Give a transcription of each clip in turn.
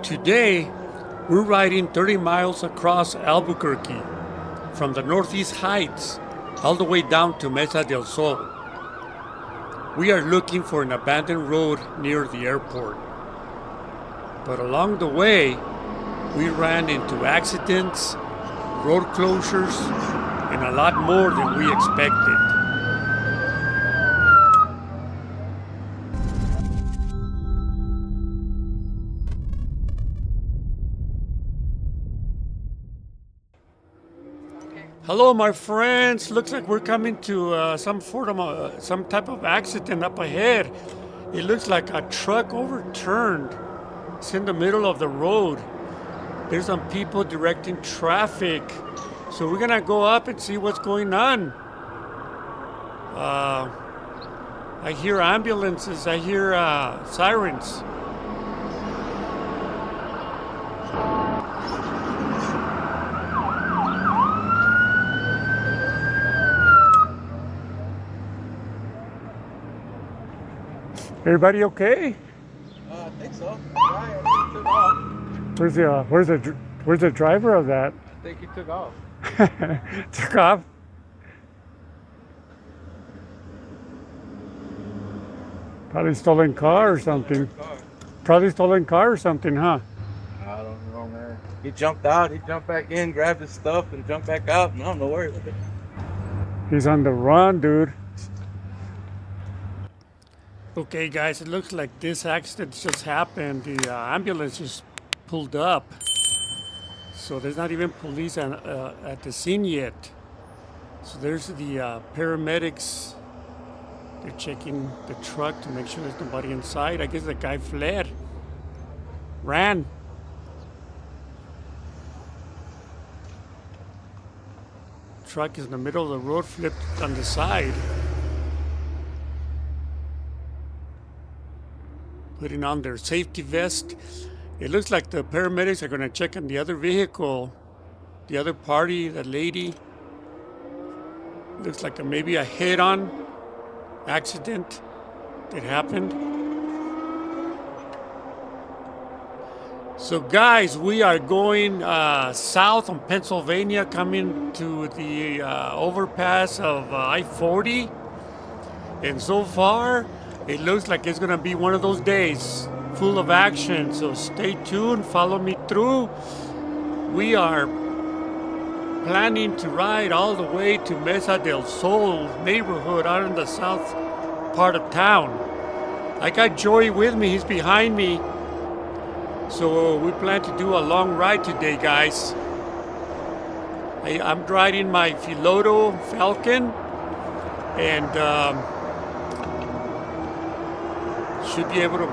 Today, we're riding 30 miles across Albuquerque from the Northeast Heights all the way down to Mesa del Sol. We are looking for an abandoned road near the airport. But along the way, we ran into accidents, road closures, and a lot more than we expected. Hello, my friends. Looks like we're coming to some type of accident up ahead. It looks like a truck overturned. It's in the middle of the road. There's some people directing traffic. So we're gonna go up and see what's going on. I hear ambulances. I hear sirens. Everybody okay? I think so. I took off. Where's the driver of that? I think he took off. Took off? Probably stolen car or something. Probably stolen car or something, huh? I don't know, man. He jumped out. He jumped back in, grabbed his stuff, and jumped back out. And I don't know where he was. He's on the run, dude. Okay, guys, it looks like this accident just happened. The ambulance just pulled up. So there's not even police at the scene yet. So there's the paramedics. They're checking the truck to make sure there's nobody inside. I guess the guy fled. Ran. Truck is in the middle of the road, flipped on the side. Putting on their safety vest. It looks like the paramedics are going to check on the other vehicle, the other party, the lady. Looks like maybe a head-on accident that happened. So guys, we are going south on Pennsylvania, coming to the overpass of I-40. And so far, it looks like it's going to be one of those days full of action. So stay tuned, follow me through. We are planning to ride all the way to Mesa del Sol neighborhood out in the south part of town. I got Joey with me, he's behind me. So we plan to do a long ride today, guys. I'm riding my Philodo Falcon and should be able to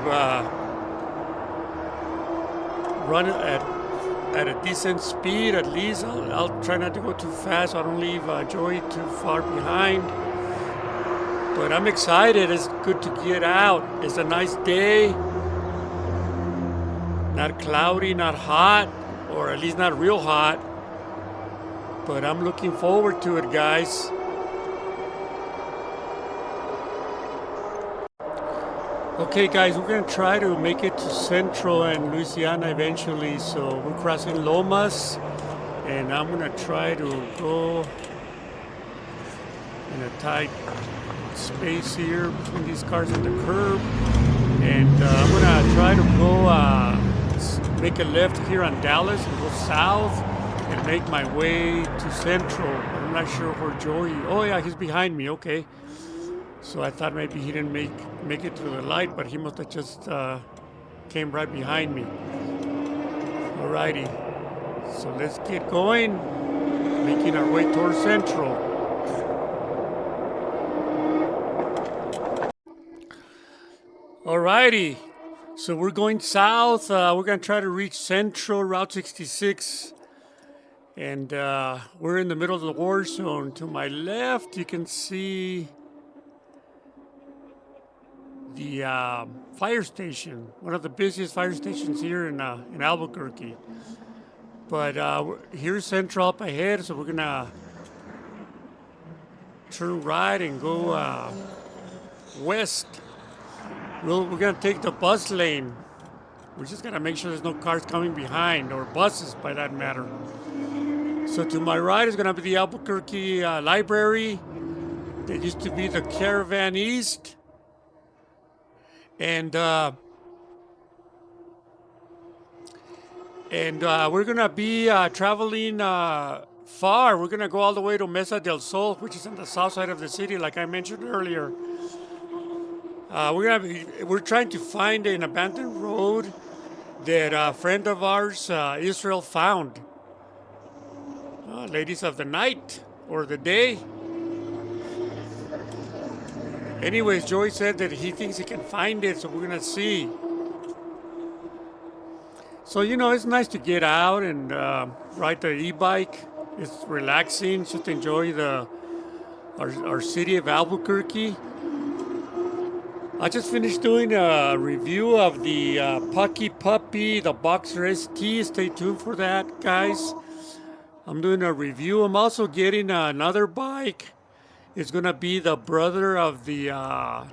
run at a decent speed. At least I'll try not to go too fast so I don't leave Joey too far behind. But I'm excited. It's good to get out. It's a nice day. Not cloudy, not hot, or at least not real hot. But I'm looking forward to it, guys. Okay, guys, we're going to try to make it to Central and Louisiana eventually. So we're crossing Lomas, and I'm going to try to go in a tight space here between these cars and the curb. And I'm going to try to go make a left here on Dallas and go south and make my way to Central. But I'm not sure where Joey... Oh, yeah, he's behind me. Okay. So I thought maybe he didn't make it through the light, but he must have just came right behind me. Alrighty, so let's get going, making our way towards Central. Alrighty, so we're going south. We're going to try to reach Central, Route 66. And we're in the middle of the war zone. To my left, you can see the fire station, one of the busiest fire stations here in Albuquerque. But here's Central up ahead, so we're gonna turn right and go west. We're gonna take the bus lane. We just gotta make sure there's no cars coming behind, or buses by that matter. So to my right is gonna be the Albuquerque Library. That used to be the Caravan East. And we're gonna be traveling far. We're gonna go all the way to Mesa del Sol, which is on the south side of the city, like I mentioned earlier. We're trying to find an abandoned road that a friend of ours, Israel, found. Ladies of the night or the day. Anyways, Joey said that he thinks he can find it, so we're gonna see. So it's nice to get out and ride the e-bike. It's relaxing. Just enjoy our city of Albuquerque. I just finished doing a review of the Pucky Puppy, the Boxer ST. Stay tuned for that, guys. I'm doing a review. I'm also getting another bike. It's going to be the brother of the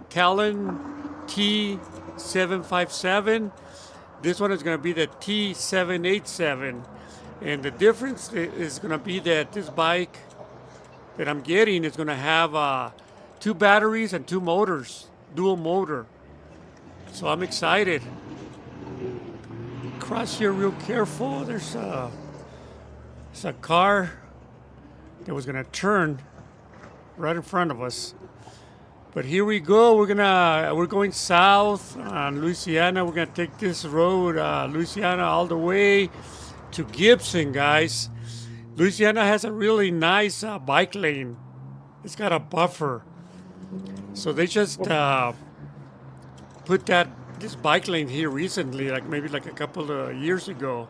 Talon T757. This one is going to be the T787. And the difference is going to be that this bike that I'm getting is going to have 2 batteries and 2 motors. Dual motor. So I'm excited. Cross here real careful. There's a car that was gonna turn right in front of us. But here we go. We're going south on Louisiana. We're gonna take this road, Louisiana, all the way to Gibson, guys. Louisiana has a really nice bike lane. It's got a buffer. So they just put this bike lane here recently, maybe a couple of years ago,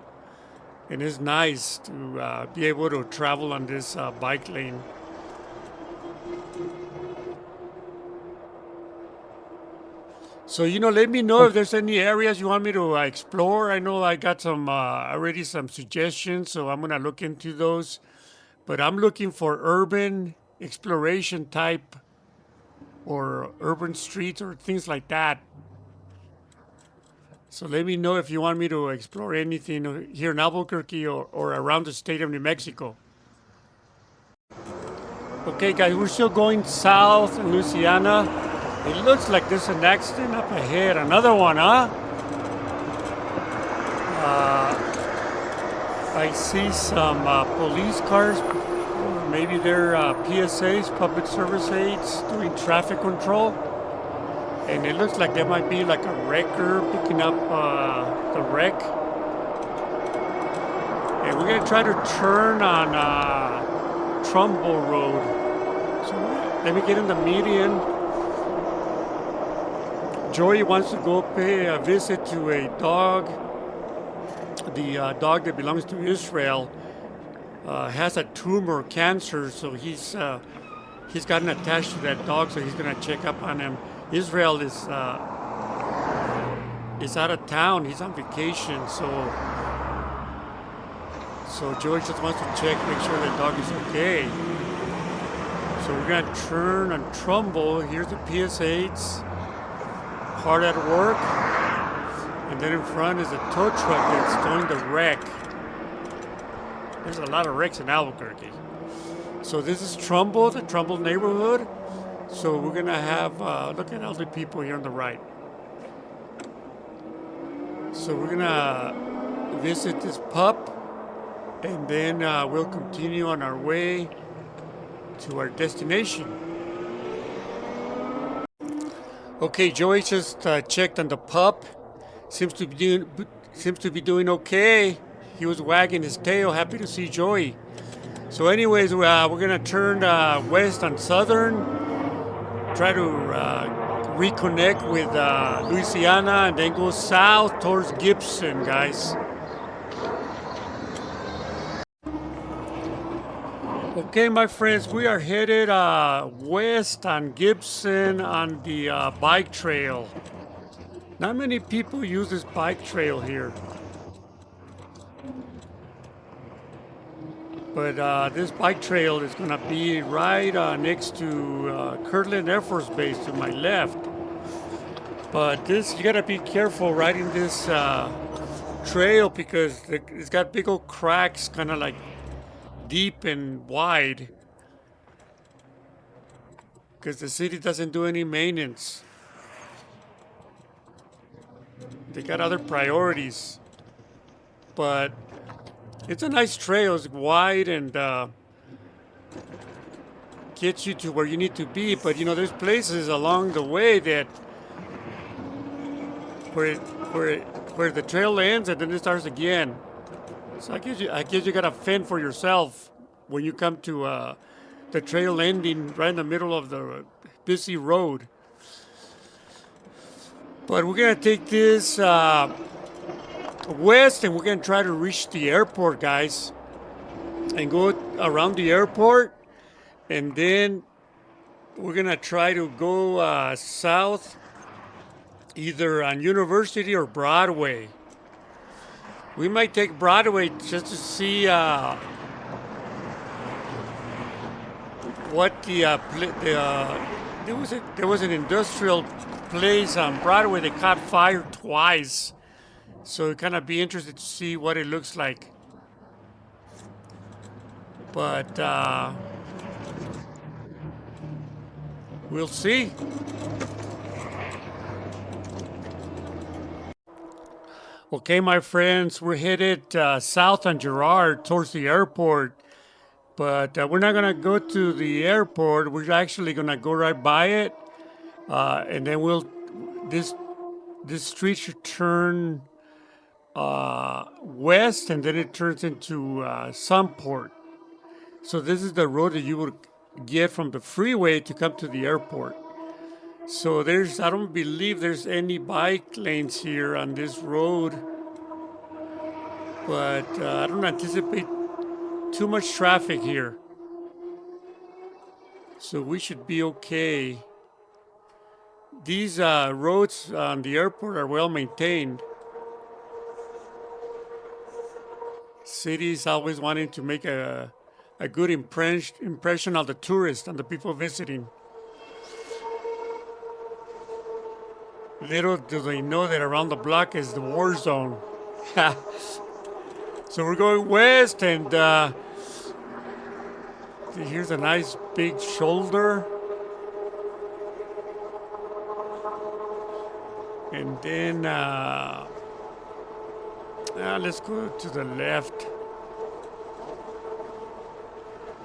and it's nice to be able to travel on this bike lane. So let me know if there's any areas you want me to explore. I know I got some suggestions, so I'm gonna look into those. But I'm looking for urban exploration type, or urban streets, or things like that. So let me know if you want me to explore anything here in Albuquerque or around the state of New Mexico. Okay, guys, we're still going south in Louisiana. It looks like there's an accident up ahead. Another one, huh? I see some police cars. Maybe they're PSAs, public service aids, doing traffic control. And it looks like there might be like a wrecker picking up the wreck. And we're going to try to turn on Trumble Road. So let me get in the median. Joey wants to go pay a visit to a dog. The dog that belongs to Israel has a tumor, cancer, so he's gotten attached to that dog, so he's gonna check up on him. Israel is out of town. He's on vacation, so Joey just wants to check, make sure the dog is okay. So we're gonna turn on Trumble. Here's the PS8s, hard at work, and then in front is a tow truck that's towing the wreck. There's a lot of wrecks in Albuquerque. So this is Trumble, the Trumble neighborhood. So we're gonna have, look at all the people here on the right. So we're gonna visit this pup, and then we'll continue on our way to our destination. Okay, Joey just checked on the pup. Seems to be doing okay. He was wagging his tail, happy to see Joey. So anyways, we're gonna turn west on Southern, try to reconnect with Louisiana, and then go south towards Gibson, guys. Okay, my friends, we are headed west on Gibson on the bike trail. Not many people use this bike trail here. But this bike trail is going to be right next to Kirtland Air Force Base to my left. But this, you gotta be careful riding this trail because it's got big old cracks, kind of like deep and wide. Because the city doesn't do any maintenance. They got other priorities. But it's a nice trail. It's wide and gets you to where you need to be. But you know, there's places along the way that where the trail ends and then it starts again. So I guess you gotta fend for yourself when you come to the trail ending right in the middle of the busy road. But we're gonna take this west and we're gonna try to reach the airport, guys, and go around the airport, and then we're gonna try to go south, either on University or Broadway. We might take Broadway just to see what there was an industrial place on Broadway that caught fire twice, so kind of be interested to see what it looks like. But we'll see. Okay, my friends, we're headed south on Girard towards the airport. But we're not going to go to the airport. We're actually going to go right by it. And then this street should turn west, and then it turns into Sunport. So this is the road that you would get from the freeway to come to the airport. So I don't believe there's any bike lanes here on this road. But I don't anticipate too much traffic here. So we should be okay. These roads on the airport are well maintained. Cities always wanting to make a good impression on the tourists and the people visiting. Little do they know that around the block is the war zone. So we're going west, and here's a nice big shoulder. And then let's go to the left.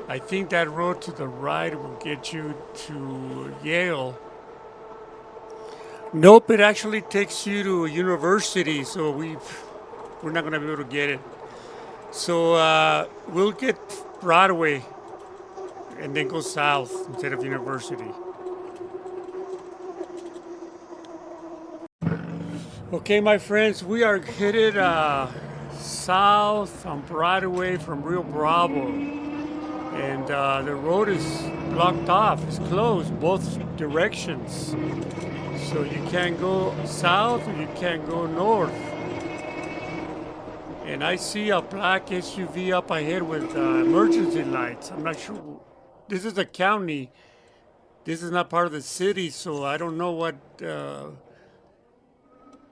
I think that road to the right will get you to Yale. Nope, it actually takes you to a university, so we're not going to be able to get it. So we'll get Broadway and then go south instead of University. Okay, my friends, we are headed south on Broadway from Rio Bravo. And the road is blocked off. It's closed both directions. So you can't go south or you can't go north. And I see a black SUV up ahead with emergency lights. I'm not sure. This is the county. This is not part of the city, so I don't know what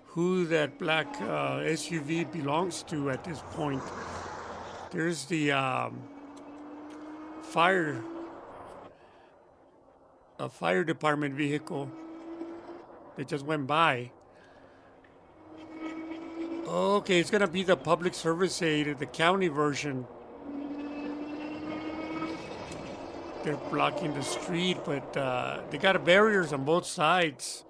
who that black SUV belongs to at this point. There's the fire department vehicle that just went by. Okay, it's gonna be the public service aid, the county version. They're blocking the street, but they got barriers on both sides.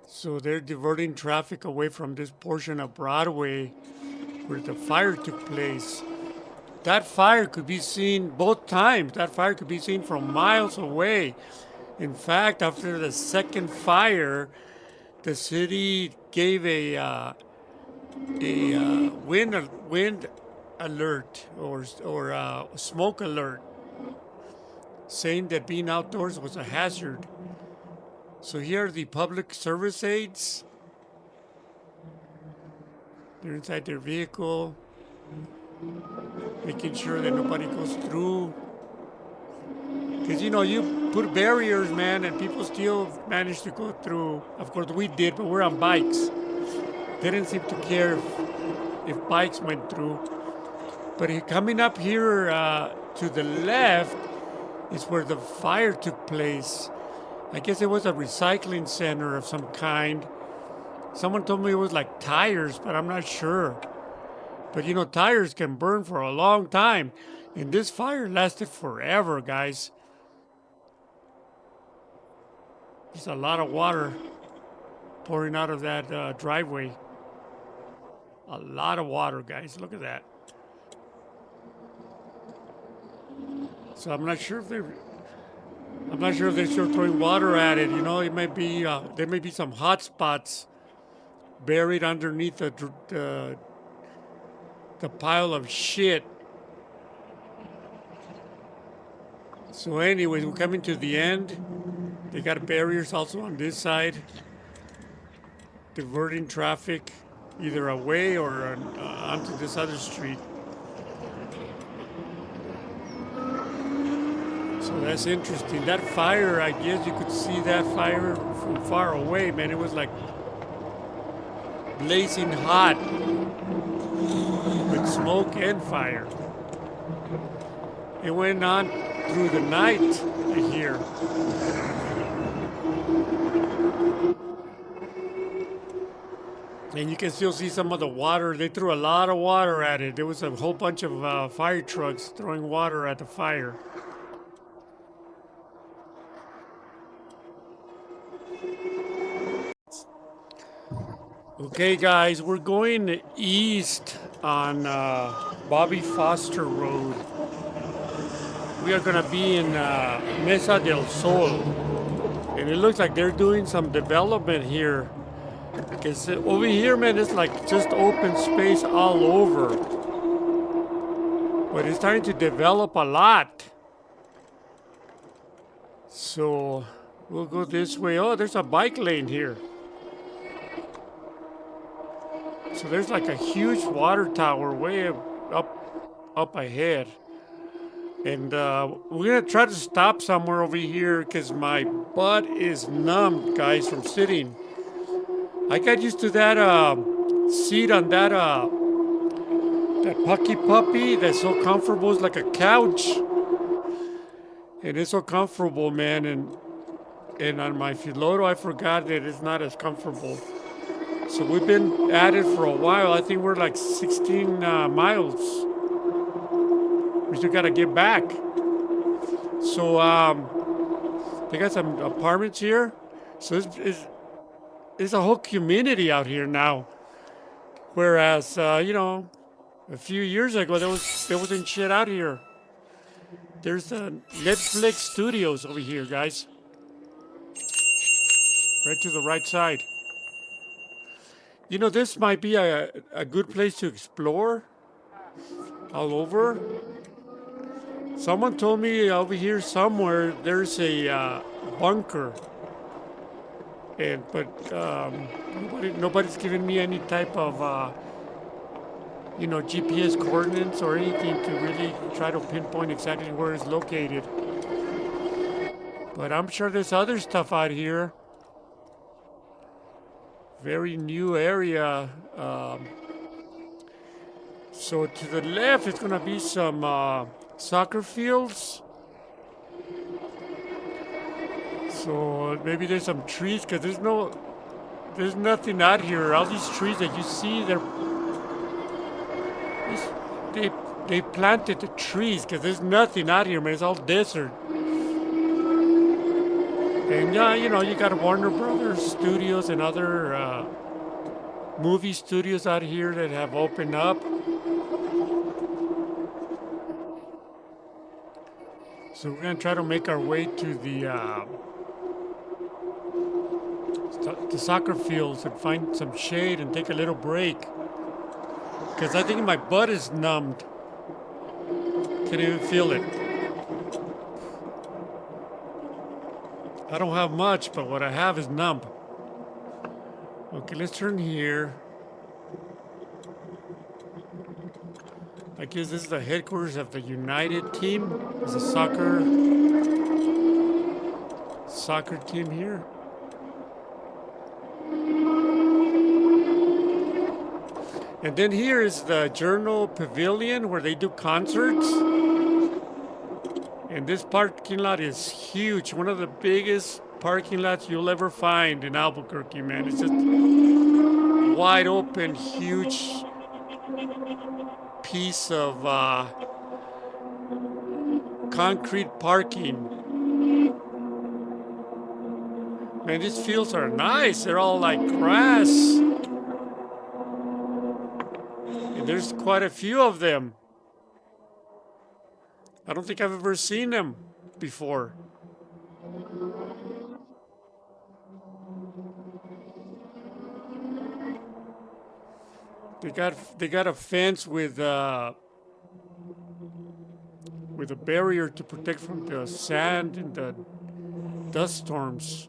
So they're diverting traffic away from this portion of Broadway where the fire took place. That fire could be seen both times. That fire could be seen from miles away. In fact, after the second fire, the city gave a wind alert or smoke alert, saying that being outdoors was a hazard. So here are the public service aides. They're inside their vehicle, making sure that nobody goes through. Because, you know, you put barriers, man, and people still manage to go through. Of course, we did, but we're on bikes. They didn't seem to care if bikes went through. But coming up here to the left is where the fire took place. I guess it was a recycling center of some kind. Someone told me it was like tires, but I'm not sure. But you know, tires can burn for a long time. And this fire lasted forever, guys. There's a lot of water pouring out of that driveway. A lot of water, guys. Look at that. So I'm not sure if they're still throwing water at it. You know, it might be there may be some hot spots buried underneath the pile of shit. So anyways, we're coming to the end. They got barriers also on this side, diverting traffic either away or onto this other street. So that's interesting. That fire, I guess you could see that fire from far away, man. It was like blazing hot with smoke and fire. It went on through the night here. And you can still see some of the water. They threw a lot of water at it. There was a whole bunch of fire trucks throwing water at the fire. Okay, guys, we're going east on Bobby Foster Road. We are going to be in Mesa del Sol. And it looks like they're doing some development here. Because over here, man, it's like just open space all over. But it's starting to develop a lot. So we'll go this way. Oh, there's a bike lane here. So there's like a huge water tower way up ahead. And we're going to try to stop somewhere over here because my butt is numbed, guys, from sitting. I got used to that seat on that Pucky Puppy that's so comfortable. It's like a couch. And it's so comfortable, man. And on my Philodo, I forgot that it's not as comfortable. So we've been at it for a while. I think we're like 16 miles. We still got to get back. So they got some apartments here. So it's a whole community out here now. Whereas, you know, a few years ago, there wasn't shit out here. There's Netflix Studios over here, guys. Right to the right side. You know, this might be a good place to explore all over. Someone told me over here somewhere there's a bunker. But nobody's giving me any type of, you know, GPS coordinates or anything to really try to pinpoint exactly where it's located. But I'm sure there's other stuff out here. Very new area. So to the left, it's going to be some soccer fields. So maybe there's some trees because there's nothing out here. All these trees that you see, they planted the trees because there's nothing out here, man. It's all desert. And yeah, you know, you got Warner Brothers Studios and other movie studios out here that have opened up. So we're gonna try to make our way to the soccer fields and find some shade and take a little break. Because I think my butt is numbed. Can't even feel it. I don't have much, but what I have is numb. Okay, let's turn here. I guess this is the headquarters of the United team. It's a soccer soccer team here. And then here is the Journal Pavilion where they do concerts. And this parking lot is huge. One of the biggest parking lots you'll ever find in Albuquerque, man. It's just wide open, huge piece of concrete parking. Man, these fields are nice. They're all like grass. And there's quite a few of them. I don't think I've ever seen them before. They got a fence with a barrier to protect from the sand and the dust storms.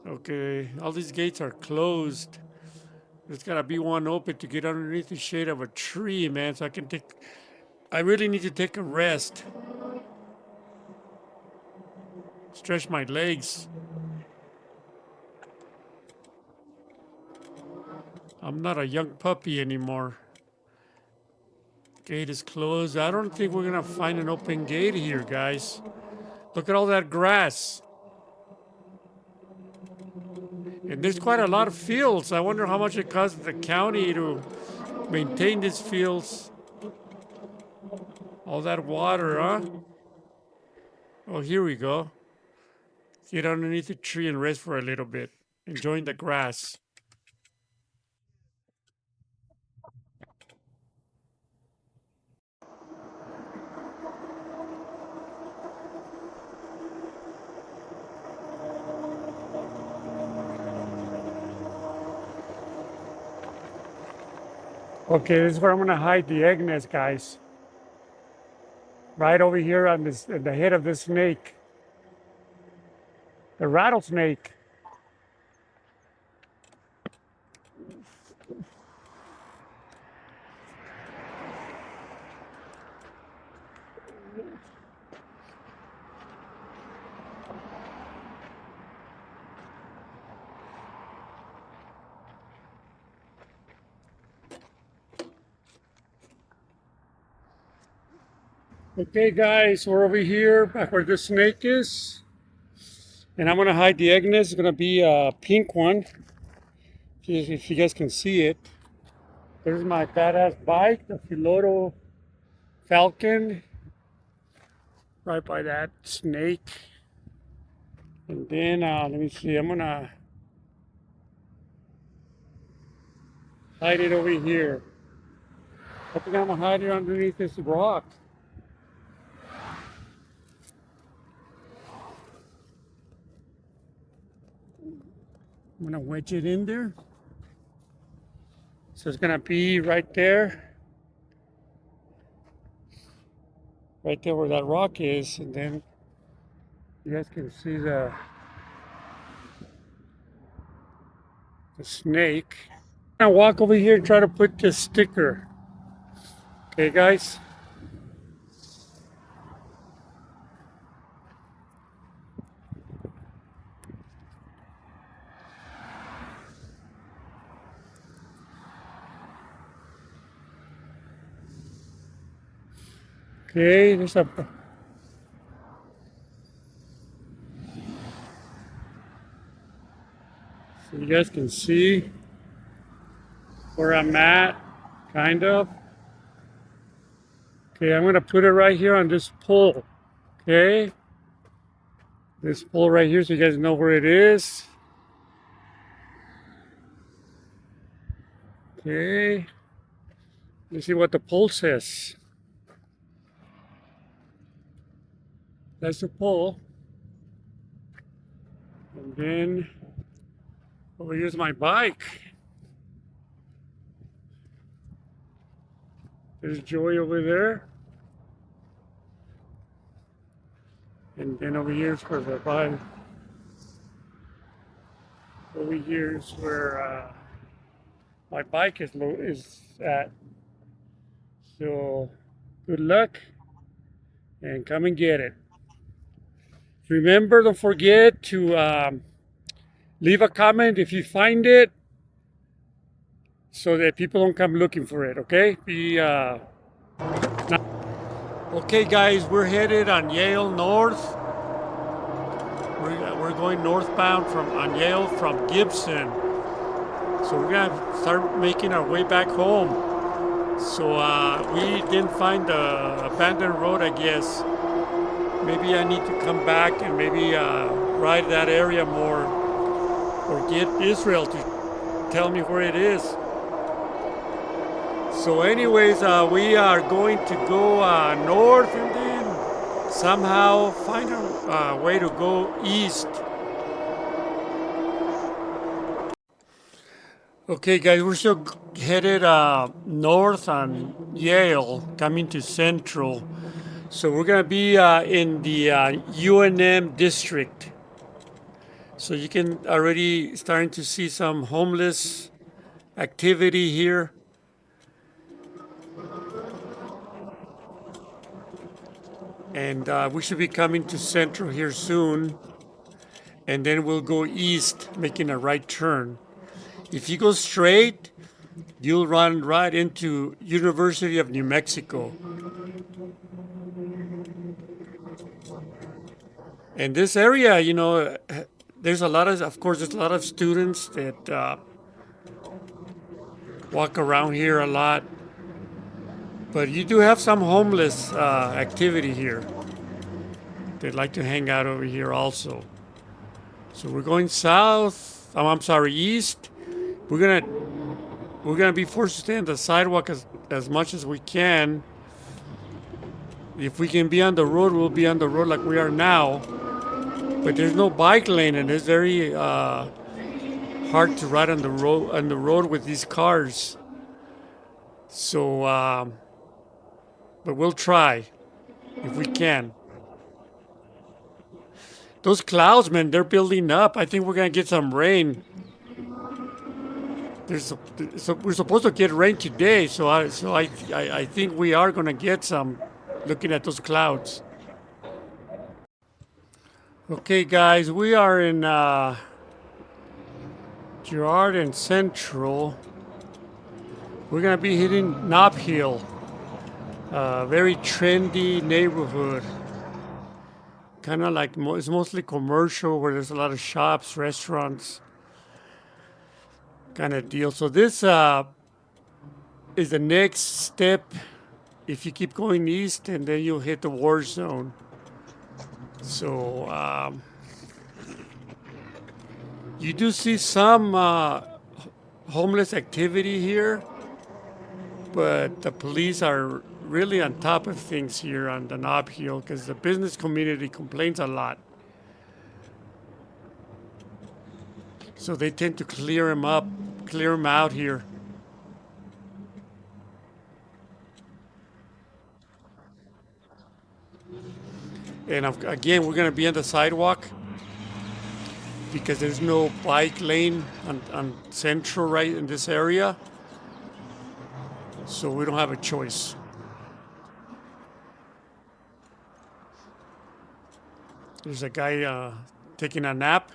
Okay, all these gates are closed. There's gotta be one open to get underneath the shade of a tree, man, so I really need to take a rest. Stretch my legs. I'm not a young puppy anymore. Gate is closed. I don't think we're gonna find an open gate here, guys. Look at all that grass. And there's quite a lot of fields. I wonder how much it costs the county to maintain these fields. All that water, huh? Oh, here we go. Get underneath the tree and rest for a little bit, enjoying the grass. Okay, this is where I'm gonna hide the egg nest, guys. Right over here on this, at the head of the snake, the rattlesnake. Okay, guys, we're over here back where the snake is, and I'm gonna hide the egg nest. It's gonna be a pink one. If you guys can see it. There's my badass bike, the Philodo Falcon, right by that snake. And then let me see. I'm gonna hide it over here. I think I'm gonna hide it underneath this rock. I'm gonna wedge it in there. So it's gonna be right there where that rock is, and then you guys can see the snake. I'm gonna walk over here and try to put this sticker. Okay, guys. Okay, there's a. So you guys can see where I'm at, kind of. Okay, I'm gonna put it right here on this pole. Okay, this pole right here, so you guys know where it is. Okay, let's see what the pole says. That's the pole. And then over here's my bike. There's Joey over there. And then over here's where the bike. Over here's where my bike is at. So good luck and come and get it. Remember, don't forget to leave a comment if you find it so that people don't come looking for it, okay? Okay, guys, we're headed on Yale North. We're going northbound on Yale from Gibson. So we're gonna start making our way back home. So we didn't find the abandoned road, I guess. Maybe I need to come back and maybe ride that area more, or get Israel to tell me where it is. So anyways, we are going to go north and then somehow find a way to go east. Okay, guys, we're still headed north on Yale, coming to Central. So we're going to be in the UNM district. So you can already starting to see some homeless activity here. And we should be coming to Central here soon. And then we'll go east, making a right turn. If you go straight, you'll run right into University of New Mexico. And this area, you know, there's a lot of course, there's a lot of students that walk around here a lot. But you do have some homeless activity here. They'd like to hang out over here also. So we're going south. I'm sorry, east. We're gonna be forced to stay on the sidewalk as much as we can. If we can be on the road, we'll be on the road like we are now. But there's no bike lane, and it's very hard to ride on the road with these cars. So, but we'll try if we can. Those clouds, man, they're building up. I think we're gonna get some rain. So we're supposed to get rain today, so I think we are gonna get some. Looking at those clouds. Okay, guys, we are in Girard and Central. We're gonna be hitting Nob Hill, very trendy neighborhood. Kind of like it's mostly commercial, where there's a lot of shops, restaurants, kind of deal. So this is the next step. If you keep going east, and then you'll hit the war zone. So you do see some homeless activity here, but the police are really on top of things here on the Nob Hill because the business community complains a lot. So they tend to clear them out here. And again, we're going to be on the sidewalk because there's no bike lane on Central right in this area. So we don't have a choice. There's a guy taking a nap.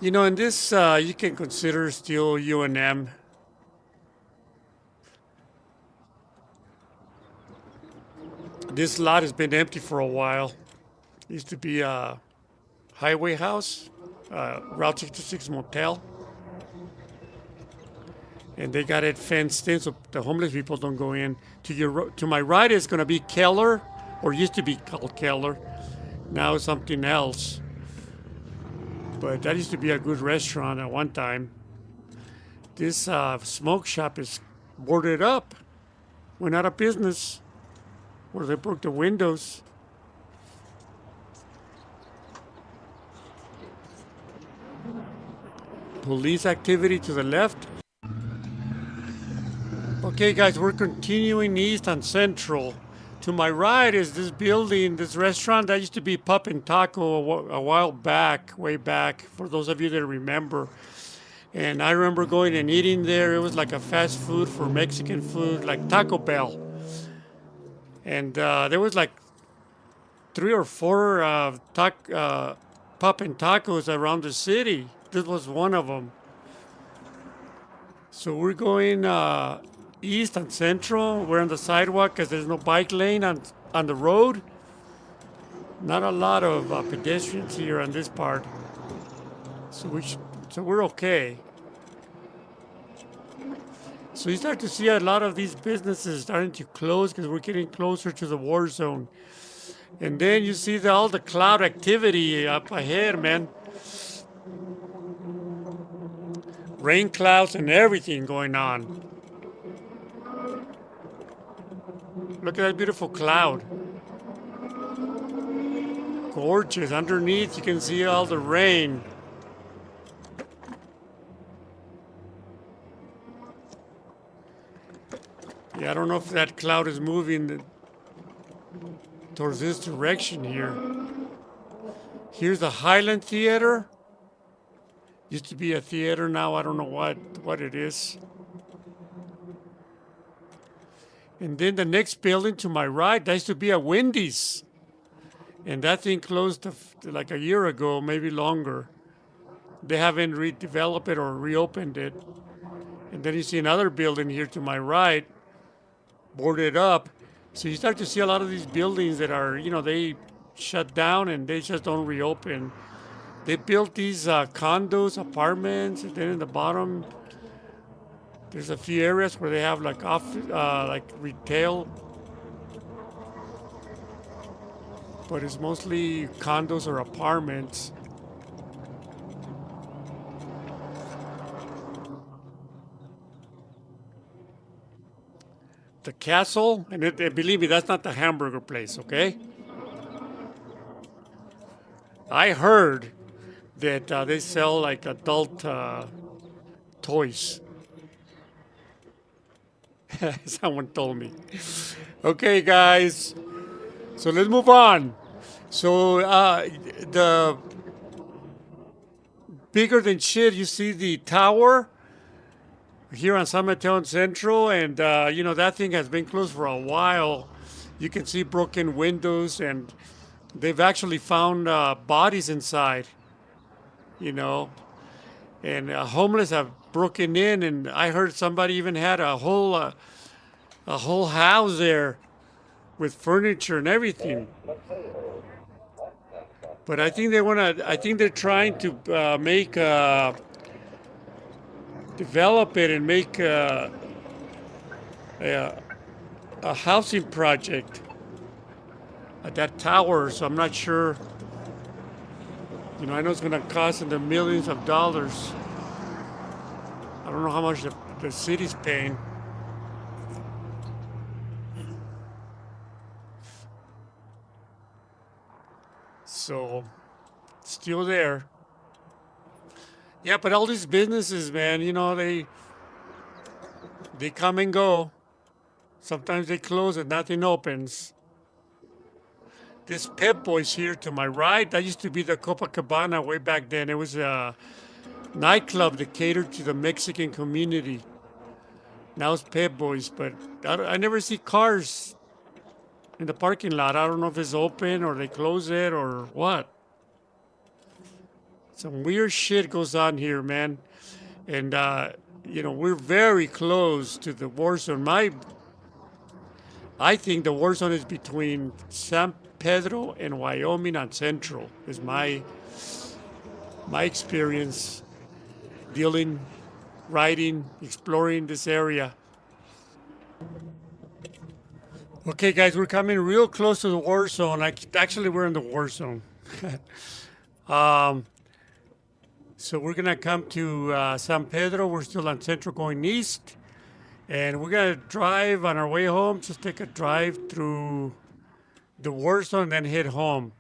You know, in this, you can consider still UNM. This lot has been empty for a while. It used to be a highway house, Route 66 motel. And they got it fenced in so the homeless people don't go in. To my right is going to be Keller, or used to be called Keller. Now it's something else. But that used to be a good restaurant at one time. This smoke shop is boarded up. Went out of business. Or they broke the windows. Police activity to the left. Okay, guys, we're continuing east on Central. To my right is this building, this restaurant that used to be Pup and Taco a while back, way back, for those of you that remember. And I remember going and eating there. It was like a fast food for Mexican food, like Taco Bell. And there was like 3 or 4 poppin' tacos around the city. This was one of them. So we're going east and central. We're on the sidewalk because there's no bike lane on the road. Not a lot of pedestrians here on this part. So we're okay. So you start to see a lot of these businesses starting to close because we're getting closer to the war zone. And then you see all the cloud activity up ahead, man. Rain clouds and everything going on. Look at that beautiful cloud. Gorgeous. Underneath you can see all the rain. Yeah, I don't know if that cloud is moving towards this direction here. Here's the Highland Theater. Used to be a theater, now I don't know what it is. And then the next building to my right, that used to be a Wendy's. And that thing closed like a year ago, maybe longer. They haven't redeveloped it or reopened it. And then you see another building here to my right, boarded up. So you start to see a lot of these buildings that are, they shut down and they just don't reopen. They built these condos, apartments, and then in the bottom, there's a few areas where they have like like retail, but it's mostly condos or apartments. The castle, and believe me, that's not the hamburger place, okay? I heard that they sell like adult toys. Someone told me. Okay, guys. So let's move on. So the bigger than shit, you see the tower here on San Mateo Central, and that thing has been closed for a while. You can see broken windows, and they've actually found bodies inside. And homeless have broken in, and I heard somebody even had a whole house there with furniture and everything. But I think I think they're trying to develop it and make a housing project at that tower. So I'm not sure. I know it's going to cost in the millions of dollars. I don't know how much the city's paying. So, still there. Yeah, but all these businesses, man, they come and go. Sometimes they close and nothing opens. This Pep Boys here to my right, that used to be the Copacabana way back then. It was a nightclub that catered to the Mexican community. Now it's Pep Boys, but I never see cars in the parking lot. I don't know if it's open or they close it or what. Some weird shit goes on here, man. And, we're very close to the war zone. I think the war zone is between San Pedro and Wyoming on Central, is my experience dealing, riding, exploring this area. Okay, guys, we're coming real close to the war zone. Actually, we're in the war zone. So we're going to come to San Pedro. We're still on Central going east. And we're going to drive on our way home. Just take a drive through the war zone and then head home.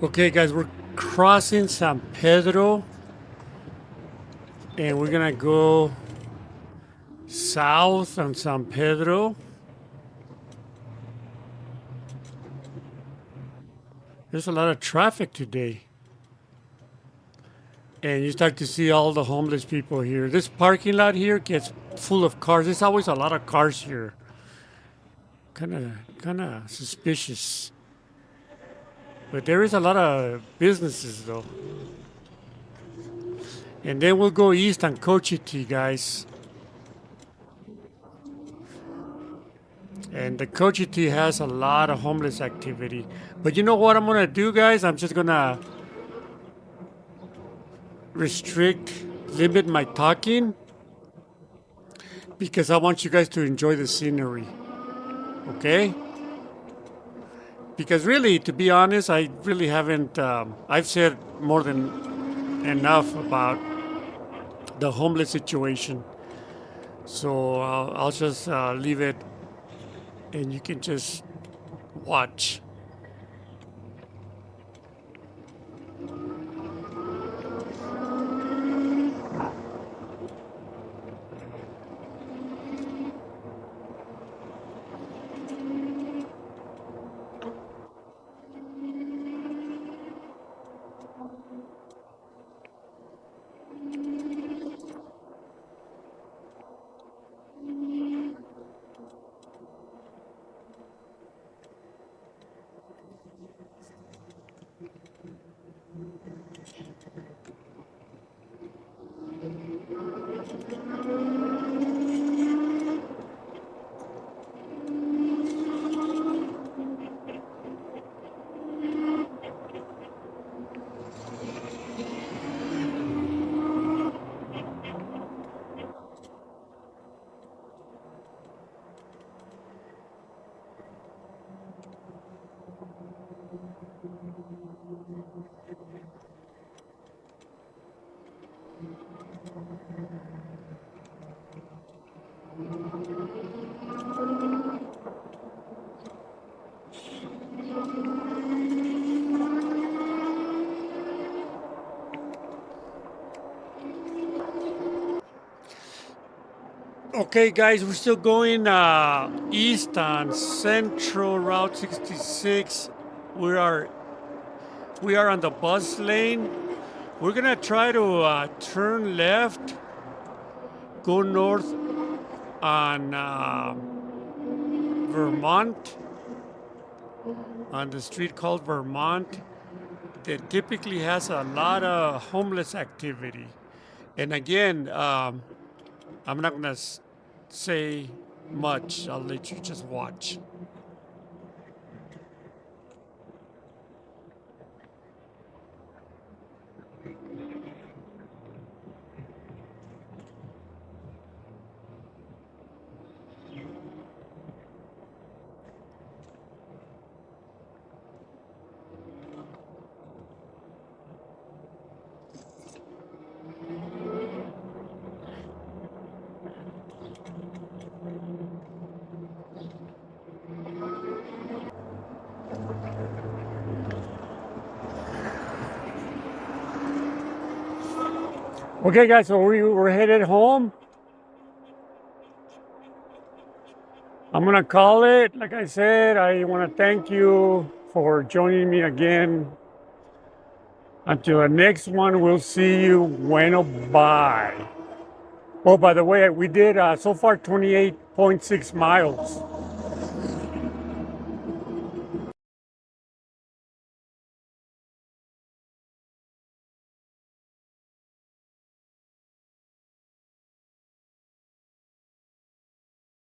Okay, guys, we're crossing San Pedro. And we're going to go south on San Pedro. There's a lot of traffic today. And you start to see all the homeless people here. This parking lot here gets full of cars. There's always a lot of cars here. Kind of suspicious. But there is a lot of businesses though. And then we'll go east on Cochiti, guys. And the Cochiti has a lot of homeless activity. But you know what I'm gonna do, guys? I'm just gonna limit my talking because I want you guys to enjoy the scenery. Okay? Because really, to be honest, I really haven't. I've said more than enough about the homeless situation. So I'll just leave it, and you can just watch. Okay, guys, we're still going east on Central Route 66. We are on the bus lane. We're gonna try to turn left, go north on Vermont, on the street called Vermont, that typically has a lot of homeless activity. And again, I'm not gonna say much. I'll let you just watch. Okay, guys, so we're headed home. I'm gonna call it. Like I said, I want to thank you for joining me again. Until the next one, we'll see you. Bueno, bye. Oh, by the way, we did so far 28.6 miles.